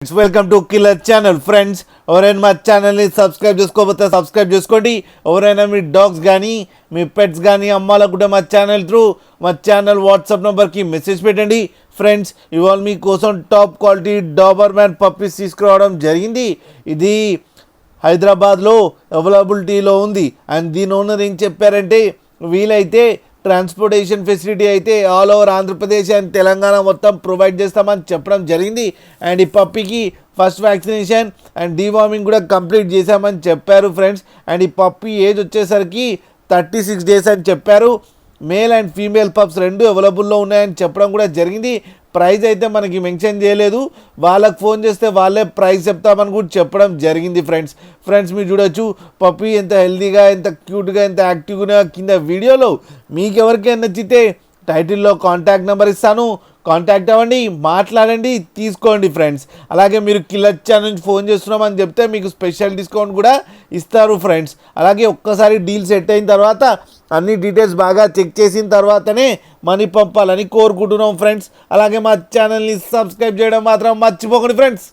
Friends welcome to killer channel. Friends ఎవరైనా మా ఛానల్ని సబ్స్క్రైబ్ చేసుకోకపోతే సబ్స్క్రైబ్ చేసుకోండి. ఎవరైనా మీ డాగ్స్ కానీ మీ పెట్స్ కానీ అమ్మాలకు కూడా మా ఛానల్ త్రూ మా ఛానల్ వాట్సాప్ నెంబర్కి మెసేజ్ పెట్టండి. ఫ్రెండ్స్ ఇవాళ మీకోసం టాప్ క్వాలిటీ డాబర్మ్యాన్ పప్పీస్ తీసుకురావడం జరిగింది. ఇది హైదరాబాద్లో అవైలబిలిటీలో ఉంది. అండ్ దీని ఓనర్ ఏం చెప్పారంటే వీలైతే ట్రాన్స్పోర్టేషన్ ఫెసిలిటీ అయితే all over Andhra Pradesh and Telangana మొత్తం ప్రొవైడ్ చేస్తామని చెప్పడం జరిగింది. అండ్ ఈ పప్పీకి ఫస్ట్ వ్యాక్సినేషన్ అండ్ డీవార్మింగ్ కూడా కంప్లీట్ చేశామని చెప్పారు ఫ్రెండ్స్. అండ్ ఈ పప్పీ ఏజ్ వచ్చేసరికి 36 days అని చెప్పారు. మేల్ అండ్ ఫీమేల్ పప్స్ రెండు అవైలబుల్లో ఉన్నాయని చెప్పడం కూడా జరిగింది. ప్రైస్ అయితే మనకి మెన్షన్ చేయలేదు. వాళ్ళకి ఫోన్ చేస్తే వాళ్ళే ప్రైస్ చెప్తామని కూడా చెప్పడం జరిగింది ఫ్రెండ్స్ మీరు చూడొచ్చు పప్పీ ఎంత హెల్తీగా, ఎంత క్యూట్గా, ఎంత యాక్టివ్గా. కింద వీడియోలో మీకు ఎవరికైనా నచ్చితే టైటిల్లో కాంటాక్ట్ నెంబర్ ఇస్తాను, కాంటాక్ట్ అవ్వండి, మాట్లాడండి, తీసుకోండి ఫ్రెండ్స్. అలాగే మీరు కిల్లర్ ఛానల్ నుంచి ఫోన్ చేస్తున్నామని చెప్తే మీకు స్పెషల్ డిస్కౌంట్ కూడా ఇస్తారు ఫ్రెండ్స్. అలాగే ఒక్కసారి డీల్ సెట్ అయిన తర్వాత అన్ని డీటెయిల్స్ బాగా చెక్ చేసిన తర్వాతనే మనీ పంపాలని కోరుకుంటున్నాం ఫ్రెండ్స్. అలాగే మా ఛానల్ని సబ్స్క్రైబ్ చేయడం మాత్రం మర్చిపోకండి ఫ్రెండ్స్.